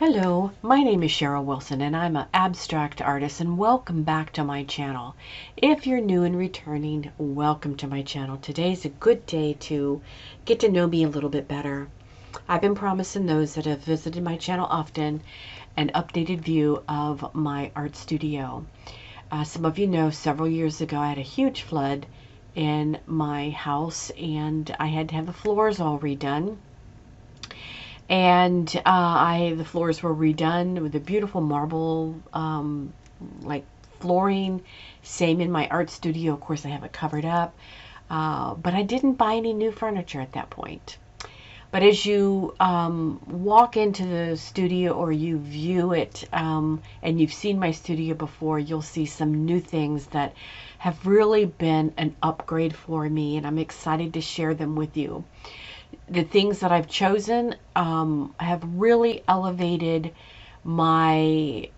Hello, my name is Cheryl Wilson and I'm an abstract artist, and welcome back to my channel. If you're new and returning, welcome to my channel. Today's a good day to get to know me a little bit better. I've been promising those that have visited my channel often an updated view of my art studio. Some of you know several years ago I had a huge flood in my house and I had to have the floors all redone. And the floors were redone with a beautiful marble like flooring. Same in my art studio. Of course, I have it covered up. But I didn't buy any new furniture at that point. But as you walk into the studio or you view it, and you've seen my studio before, you'll see some new things that have really been an upgrade for me, and I'm excited to share them with you. The things that I've chosen have really elevated my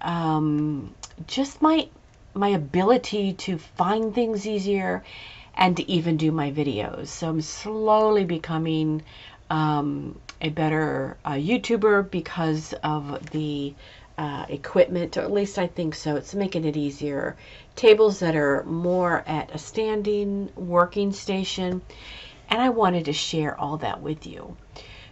just my ability to find things easier and to even do my videos. So I'm slowly becoming a better YouTuber because of the equipment, or at least I think so. It's making it easier. Tables that are more at a standing working station. And I wanted to share all that with you.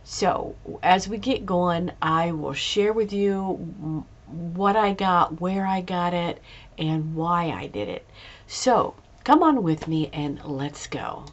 So as we get going, I will share with you what I got, where I got it, and why I did it. So come on with me and let's go.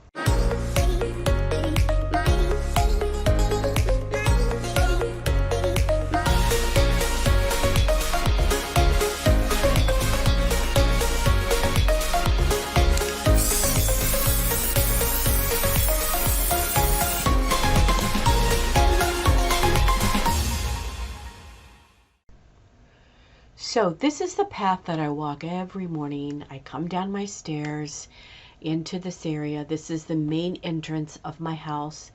So this is the path that I walk every morning. I come down my stairs into this area. This is the main entrance of my house,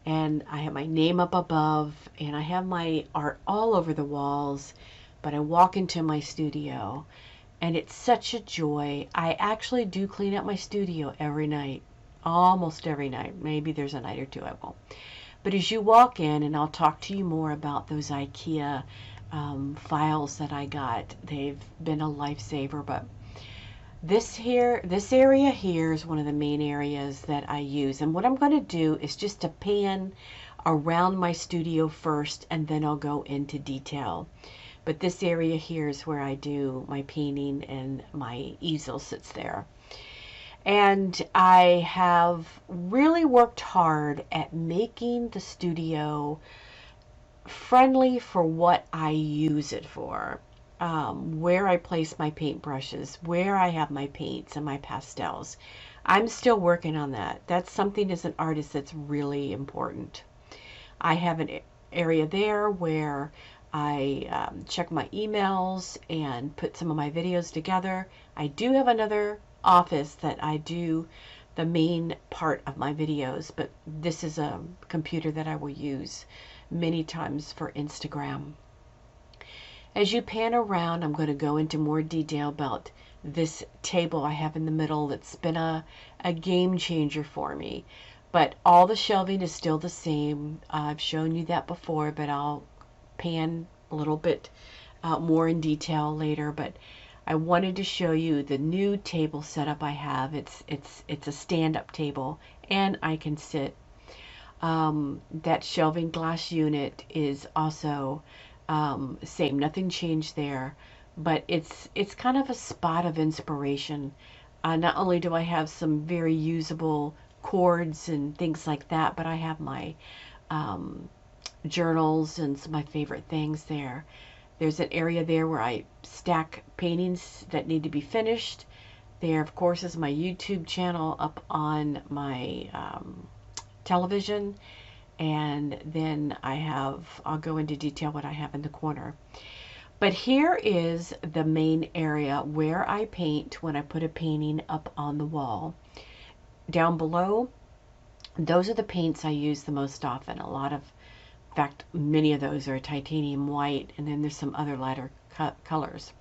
and I have my name up above, and I have my art all over the walls. But I walk into my studio and it's such a joy. I actually do clean up my studio every night, almost every night. Maybe there's a night or two I won't. But as you walk in, and I'll talk to you more about those IKEA files that I got. They've been a lifesaver. But this area here is one of the main areas that I use. And what I'm going to do is just to pan around my studio first, and then I'll go into detail. But this area here is where I do my painting, and my easel sits there. And I have really worked hard at making the studio friendly for what I use it for. Where I place my paintbrushes, where I have my paints and my pastels. I'm still working on that. That's something as an artist that's really important. I have an area there where I check my emails and put some of my videos together. I do have another office that I do the main part of my videos, but this is a computer that I will use many times for Instagram. As you pan around, I'm going to go into more detail about this table I have in the middle that's been a game changer for me. But all the shelving is still the same. I've shown you that before, but I'll pan a little bit more in detail later. But I wanted to show you the new table setup I have. It's a stand-up table, and I can sit. That shelving glass unit is also same, nothing changed there, but it's kind of a spot of inspiration. Not only do I have some very usable cords and things like that, but I have my journals and some of my favorite things there. There's an area there where I stack paintings that need to be finished. There, of course, is my YouTube channel up on my television, and then I'll go into detail what I have in the corner. But here is the main area where I paint when I put a painting up on the wall. Down below, those are the paints I use the most often. In fact, many of those are titanium white, and then there's some other lighter colors.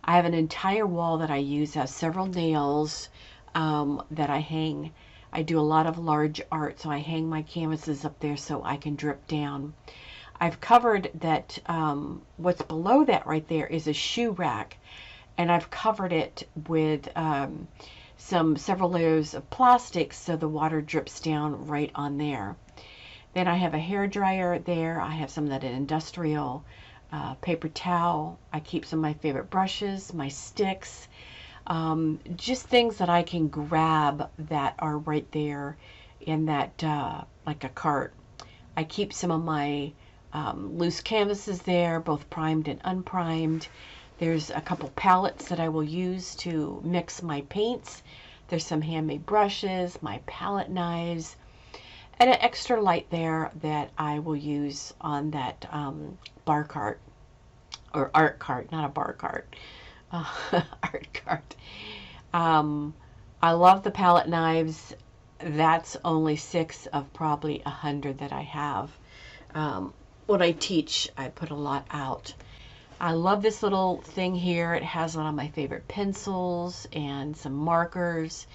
I have an entire wall that I use, has several nails that I hang. I do a lot of large art, so I hang my canvases up there so I can drip down. I've covered that, what's below that right there is a shoe rack, and I've covered it with several layers of plastic so the water drips down right on there. Then I have a hair dryer there. I have some of that industrial paper towel. I keep some of my favorite brushes, my sticks, just things that I can grab that are right there in that, like a cart. I keep some of my loose canvases there, both primed and unprimed. There's a couple palettes that I will use to mix my paints. There's some handmade brushes, my palette knives, and an extra light there that I will use on that bar cart, or art cart, not a bar cart, art cart. I love the palette knives. That's only 6 of probably 100 that I have. When I teach, I put a lot out. I love this little thing here. It has one of my favorite pencils and some markers,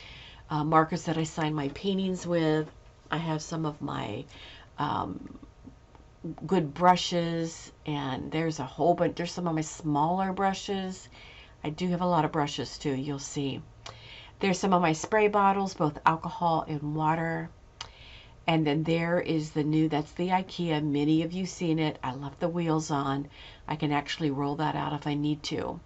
markers that I sign my paintings with. I have some of my good brushes, and there's a whole bunch. There's some of my smaller brushes. I do have a lot of brushes too, you'll see. There's some of my spray bottles, both alcohol and water. And then there is the new, that's the IKEA. Many of you seen it. I left the wheels on. I can actually roll that out if I need to.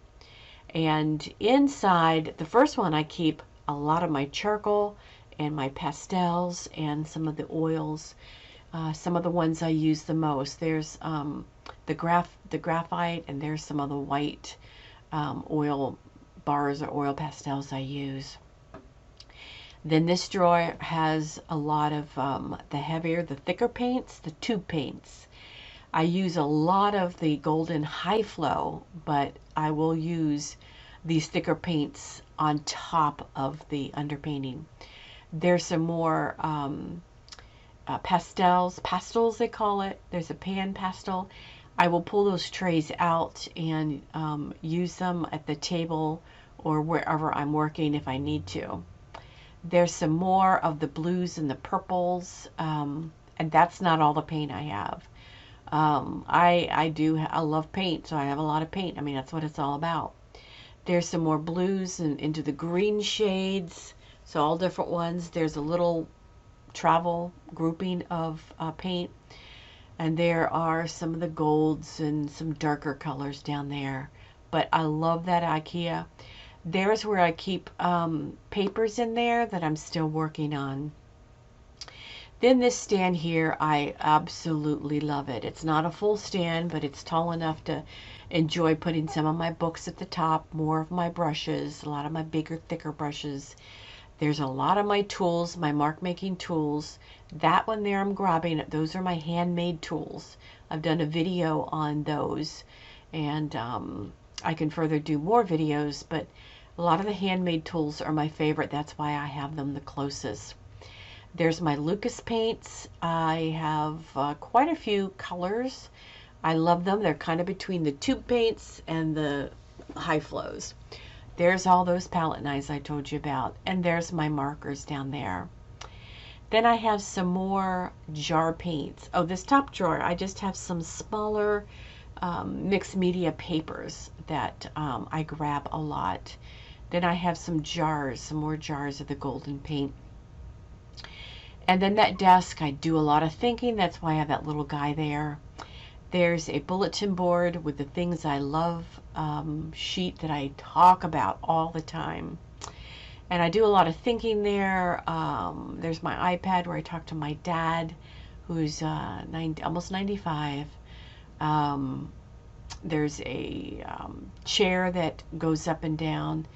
And inside, the first one, I keep a lot of my charcoal and my pastels and some of the oils. Some of the ones I use the most. There's the graphite, and there's some of the white oil bars or oil pastels I use. Then this drawer has a lot of the heavier, the thicker paints, the tube paints. I use a lot of the golden high flow, but I will use these thicker paints on top of the underpainting. There's some more pastels they call it. There's a pan pastel. I will pull those trays out and use them at the table or wherever I'm working if I need to. There's some more of the blues and the purples, and that's not all the paint I have. I love paint, so I have a lot of paint. I mean, that's what it's all about. There's some more blues and into the green shades, so all different ones. There's a little travel grouping of paint, and there are some of the golds and some darker colors down there. But I love that IKEA. There's where I keep papers in there that I'm still working on. Then this stand here, I absolutely love it. It's not a full stand, but it's tall enough to enjoy putting some of my books at the top, more of my brushes, a lot of my bigger, thicker brushes. There's a lot of my tools, my mark making tools. That one there I'm grabbing, those are my handmade tools. I've done a video on those, and I can further do more videos, but a lot of the handmade tools are my favorite. That's why I have them the closest. There's my Lucas paints. I have quite a few colors. I love them. They're kind of between the tube paints and the high flows. There's all those palette knives I told you about. And there's my markers down there. Then I have some more jar paints. Oh, this top drawer, I just have some smaller mixed media papers that I grab a lot. Then I have some jars, some more jars of the golden paint. And then that desk, I do a lot of thinking. That's why I have that little guy there. There's a bulletin board with the things I love sheet that I talk about all the time. And I do a lot of thinking there. There's my iPad where I talk to my dad, who's almost 95. There's a chair that goes up and down.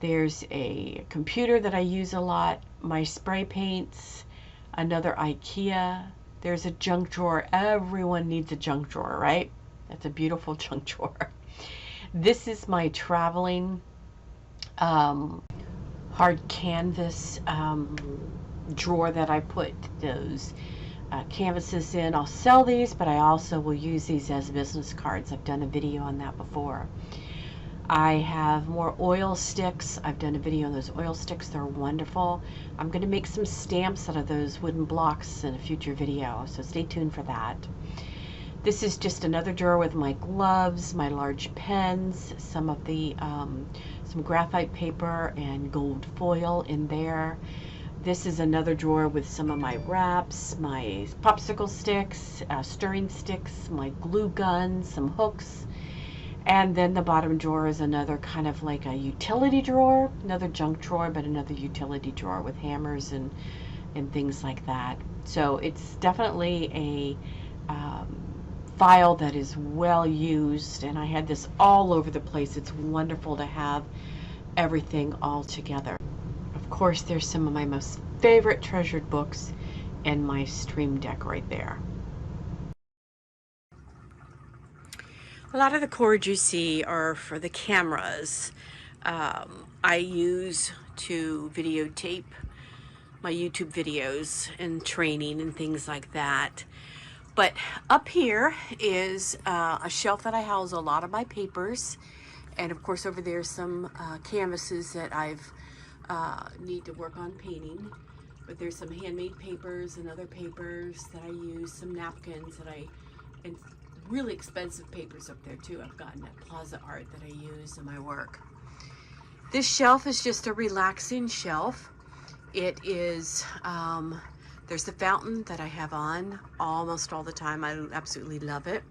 There's a computer that I use a lot. My spray paints. Another IKEA. There's a junk drawer. Everyone needs a junk drawer, right? That's a beautiful junk drawer. This is my traveling hard canvas drawer that I put those canvases in. I'll sell these, but I also will use these as business cards. I've done a video on that before. I have more oil sticks. I've done a video on those oil sticks. They're wonderful. I'm going to make some stamps out of those wooden blocks in a future video, so stay tuned for that. This is just another drawer with my gloves, my large pens, some of the some graphite paper and gold foil in there. This is another drawer with some of my wraps, my popsicle sticks, stirring sticks, my glue gun, some hooks. And then the bottom drawer is another kind of like a utility drawer, another junk drawer, but another utility drawer with hammers and things like that. So it's definitely a file that is well used, and I had this all over the place. It's wonderful to have everything all together. Of course, there's some of my most favorite treasured books in my stream deck right there. A lot of the cords you see are for the cameras I use to videotape my YouTube videos and training and things like that. But up here is a shelf that I house a lot of my papers, and of course over there some canvases that I've need to work on painting. But there's some handmade papers and other papers that I use, some napkins that and really expensive papers up there too. I've gotten that Plaza Art that I use in my work. This shelf is just a relaxing shelf. It is, there's the fountain that I have on almost all the time. I absolutely love it.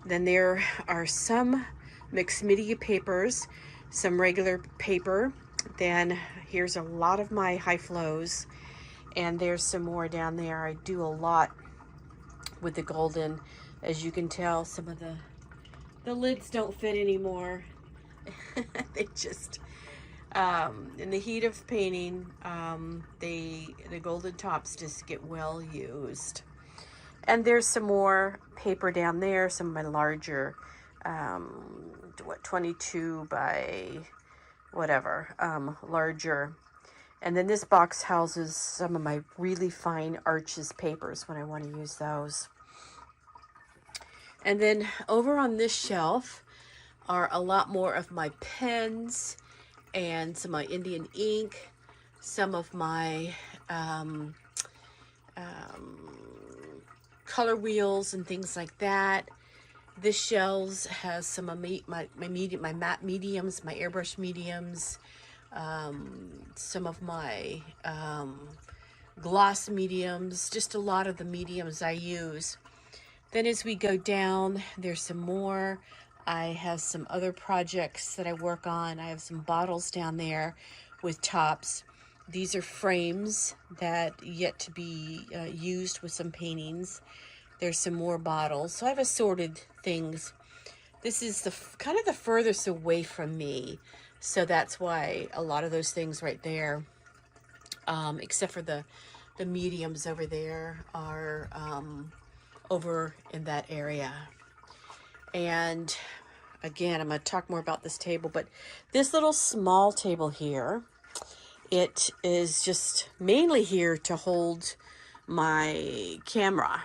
Then there are some mixed media papers, some regular paper. Then here's a lot of my high flows, and there's some more down there. I do a lot with the golden. As you can tell, some of the lids don't fit anymore. They just, in the heat of painting, the golden tops just get well used. And there's some more paper down there, some of my larger, 22 by whatever, larger. And then this box houses some of my really fine Arches papers when I want to use those. And then over on this shelf are a lot more of my pens and some of my Indian ink, some of my color wheels and things like that. This shelves has some of my matte mediums, my airbrush mediums, some of my gloss mediums, just a lot of the mediums I use. Then as we go down, there's some more. I have some other projects that I work on. I have some bottles down there with tops. These are frames that yet to be used with some paintings. There's some more bottles. So I've assorted things. This is the kind of the furthest away from me. So that's why a lot of those things right there, except for the mediums over there, are over in that area. And again, I'm going to talk more about this table, but this little small table here, it is just mainly here to hold my camera.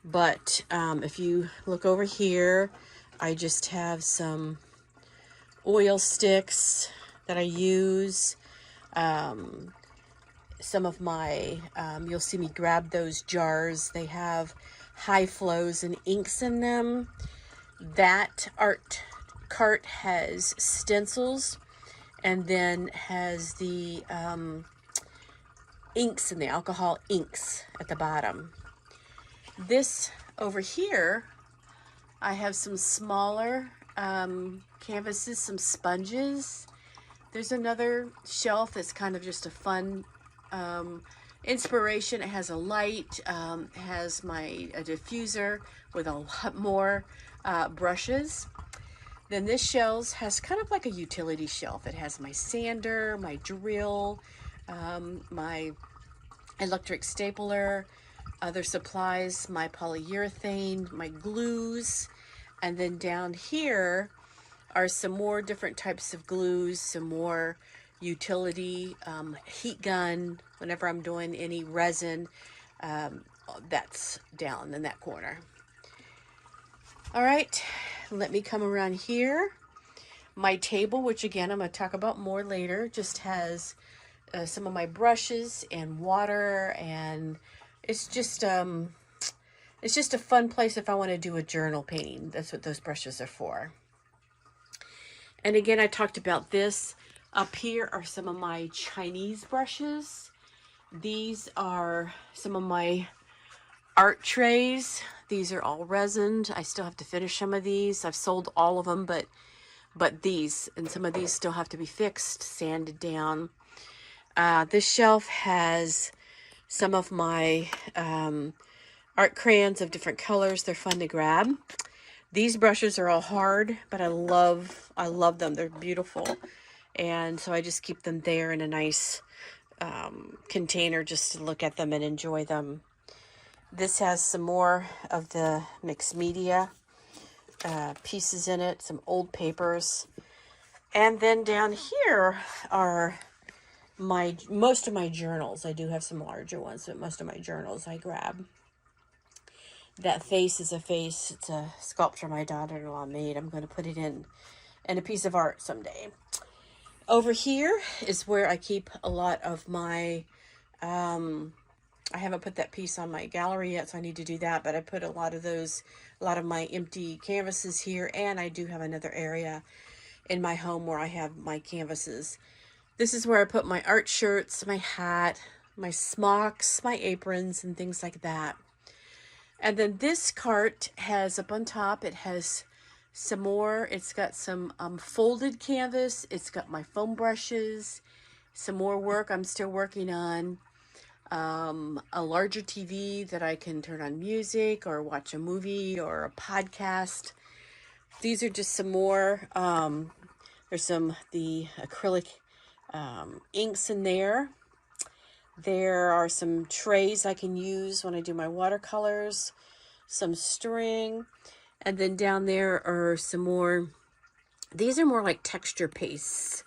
But if you look over here, I just have some oil sticks that I use. Some of my, you'll see me grab those jars. They have high flows and inks in them. That art cart has stencils and then has the inks in the alcohol inks at the bottom. This over here, I have some smaller canvases, some sponges. There's another shelf that's kind of just a fun inspiration. It has a light, has a diffuser with a lot more brushes. Then this shelf has kind of like a utility shelf. It has my sander, my drill, my electric stapler, other supplies, my polyurethane, my glues, and then down here are some more different types of glues, some more utility, heat gun, whenever I'm doing any resin, that's down in that corner. All right, let me come around here. My table, which again I'm going to talk about more later, just has some of my brushes and water, and it's just It's just a fun place if I want to do a journal painting. That's what those brushes are for. And again, I talked about this. Up here are some of my Chinese brushes. These are some of my art trays. These are all resined. I still have to finish some of these. I've sold all of them, but these, and some of these still have to be fixed, sanded down. This shelf has some of my art crayons of different colors. They're fun to grab. These brushes are all hard, but I love them. They're beautiful. And so I just keep them there in a nice container just to look at them and enjoy them. This has some more of the mixed media pieces in it, some old papers. And then down here are most of my journals. I do have some larger ones, but most of my journals I grab. That face is a face. It's a sculpture my daughter-in-law made. I'm going to put it in a piece of art someday. Over here is where I keep a lot of my, I haven't put that piece on my gallery yet, so I need to do that, but I put a lot of my empty canvases here, and I do have another area in my home where I have my canvases. This is where I put my art shirts, my hat, my smocks, my aprons, and things like that. And then this cart has up on top, it has some more. It's got some folded canvas. It's got my foam brushes, some more work I'm still working on, a larger TV that I can turn on music or watch a movie or a podcast. These are just some more. There's the acrylic inks in there. There are some trays I can use when I do my watercolors, some string, and then down there are some more. These are more like texture pastes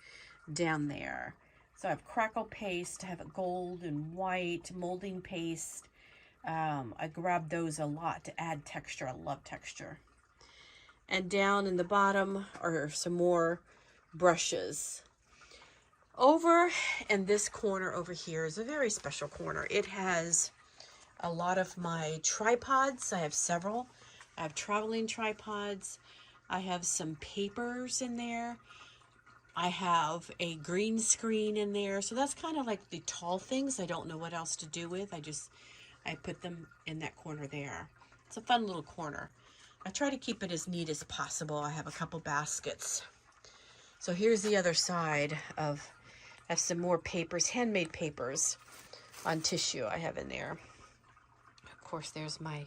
down there. So I have crackle paste, I have a gold and white molding paste. I grab those a lot to add texture. I love texture. And down in the bottom are some more brushes. Over in this corner over here is a very special corner. It has a lot of my tripods. I have several. I have traveling tripods. I have some papers in there. I have a green screen in there. So that's kind of like the tall things I don't know what else to do with. I put them in that corner there. It's a fun little corner. I try to keep it as neat as possible. I have a couple baskets. So here's the other side of, I have some more papers, handmade papers on tissue I have in there. Of course, there's my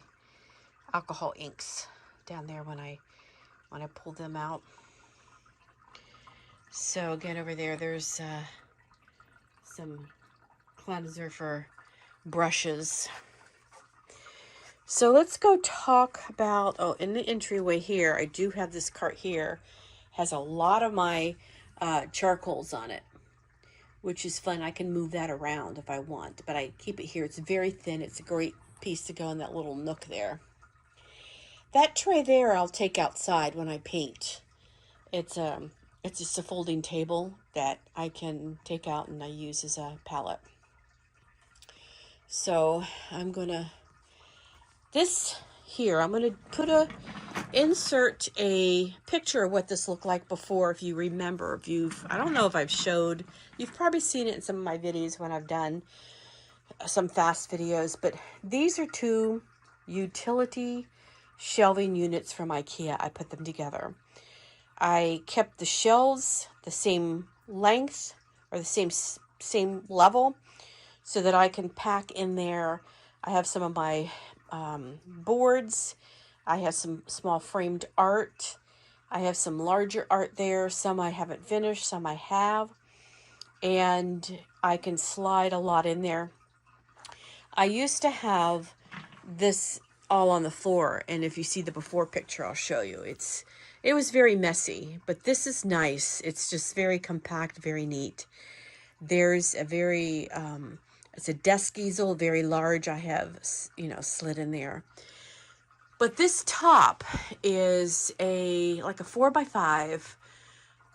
alcohol inks down there when I pull them out. So again, over there's some cleanser for brushes. So let's go talk about, in the entryway here, I do have this cart here, has a lot of my charcoals on it, which is fun. I can move that around if I want, but I keep it here. It's very thin. It's a great piece to go in that little nook there. That tray there I'll take outside when I paint. It's just a folding table that I can take out and I use as a palette. So I'm gonna insert a picture of what this looked like before, if you remember. I don't know if I've showed, you've probably seen it in some of my videos when I've done some fast videos, but these are two utility shelving units from IKEA. I put them together. I kept the shelves the same length or the same level so that I can pack in there. I have some of my boards. I have some small framed art. I have some larger art there. Some I haven't finished, some I have. And I can slide a lot in there. I used to have this all on the floor, and if you see the before picture, I'll show you. It was very messy, but this is nice. It's just very compact, very neat. There's a very, it's a desk easel, very large. I have, slid in there. But this top is like a 4x5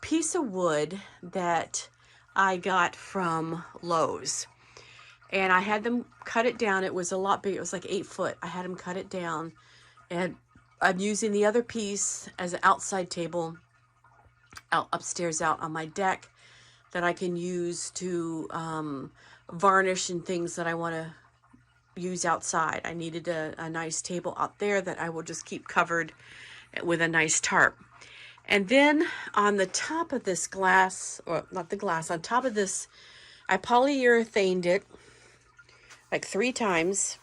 piece of wood that I got from Lowe's. And I had them cut it down. It was a lot bigger. It was like 8 foot. I had them cut it down. And I'm using the other piece as an outside table out upstairs out on my deck that I can use to varnish and things that I want to use outside. I needed a nice table out there that I will just keep covered with a nice tarp. And then on the top of this glass, or not the glass, on top of this, I polyurethaned it like 3 times.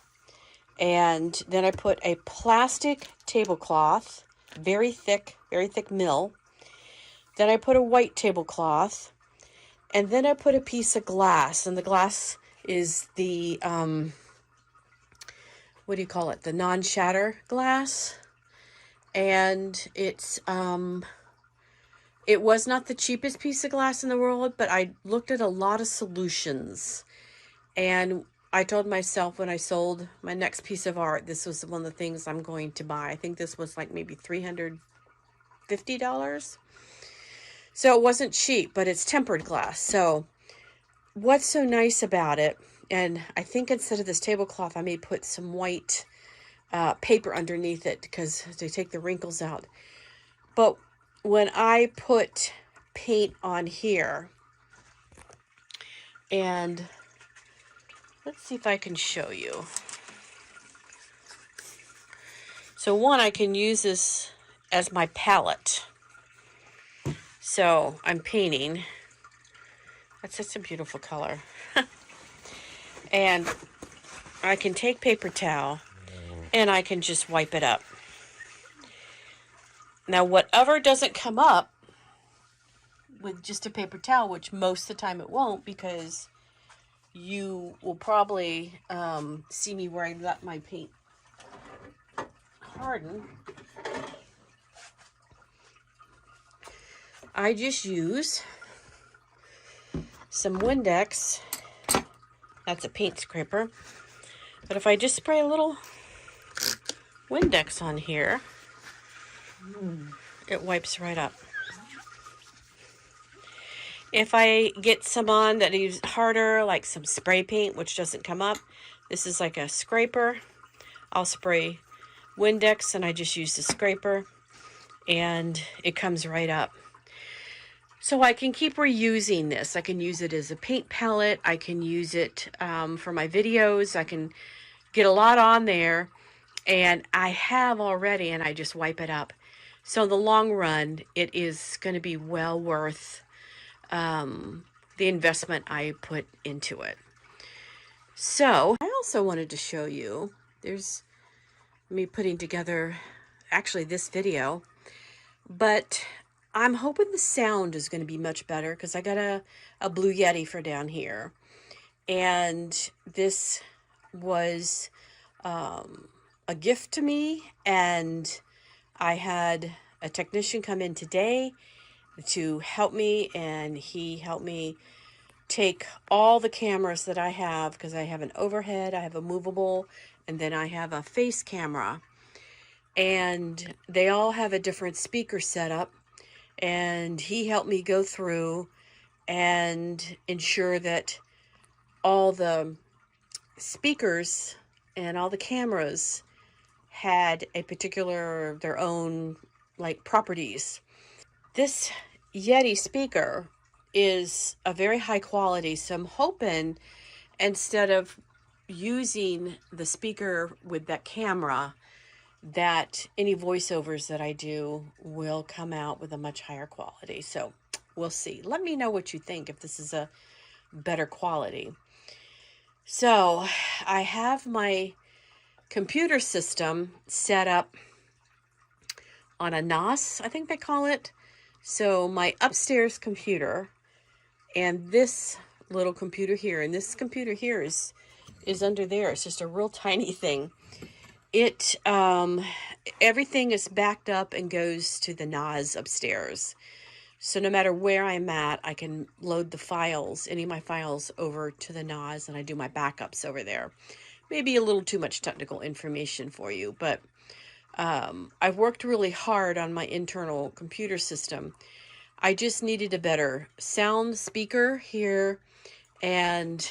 And then I put a plastic tablecloth, very thick mill. Then I put a white tablecloth. And then I put a piece of glass. And the glass is the, what do you call it? The non-shatter glass. And it's, it was not the cheapest piece of glass in the world, but I looked at a lot of solutions. And I told myself when I sold my next piece of art, this was one of the things I'm going to buy. I think this was like maybe $350. So it wasn't cheap, but it's tempered glass. So what's so nice about it, and I think instead of this tablecloth, I may put some white paper underneath it because to take the wrinkles out. But when I put paint on here, and let's see if I can show you. So one, I can use this as my palette. So I'm painting. That's such a beautiful color. And I can take paper towel and I can just wipe it up. Now, whatever doesn't come up with just a paper towel, which most of the time it won't, because you will probably see me where I let my paint harden. I just use some Windex. That's a paint scraper. But if I just spray a little Windex on here, it wipes right up. If I get some on that is harder, like some spray paint, which doesn't come up, this is like a scraper. I'll spray Windex and I just use the scraper and it comes right up. So I can keep reusing this. I can use it as a paint palette. I can use it for my videos. I can get a lot on there, and I have already, and I just wipe it up. So in the long run, it is going to be well worth the investment I put into it. So I also wanted to show you, there's me putting together actually this video, but I'm hoping the sound is going to be much better because I got a Blue Yeti for down here. And this was a gift to me. And I had a technician come in today to help me. And he helped me take all the cameras that I have, because I have an overhead, I have a movable, and then I have a face camera. And they all have a different speaker setup. And he helped me go through and ensure that all the speakers and all the cameras had a particular, their own like properties. This Yeti speaker is a very high quality, so I'm hoping instead of using the speaker with that camera, that any voiceovers that I do will come out with a much higher quality. So we'll see. Let me know what you think, if this is a better quality. So I have my computer system set up on a NOS, I think they call it. So my upstairs computer and this little computer here, and this computer here is under there. It's just a real tiny thing. It everything is backed up and goes to the NAS upstairs. So no matter where I'm at, I can load the files, any of my files, over to the NAS, and I do my backups over there. Maybe a little too much technical information for you, but I've worked really hard on my internal computer system. I just needed a better sound speaker here, and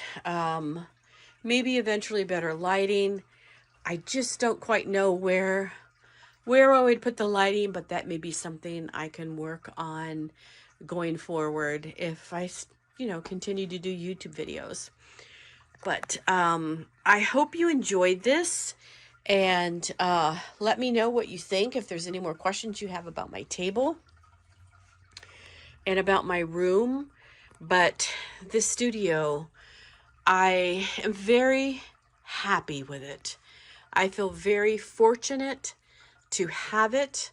maybe eventually better lighting. I just don't quite know where I would put the lighting, but that may be something I can work on going forward if I, continue to do YouTube videos. But I hope you enjoyed this, and let me know what you think. If there's any more questions you have about my table and about my room. But this studio, I am very happy with it. I feel very fortunate to have it.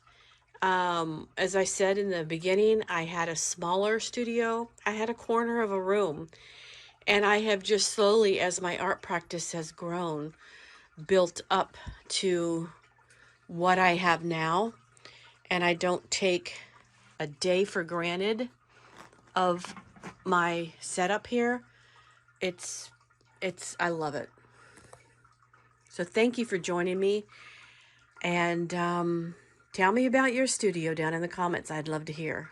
As I said in the beginning, I had a smaller studio. I had a corner of a room. And I have just slowly, as my art practice has grown, built up to what I have now. And I don't take a day for granted of my setup here. I love it. So thank you for joining me. And tell me about your studio down in the comments. I'd love to hear.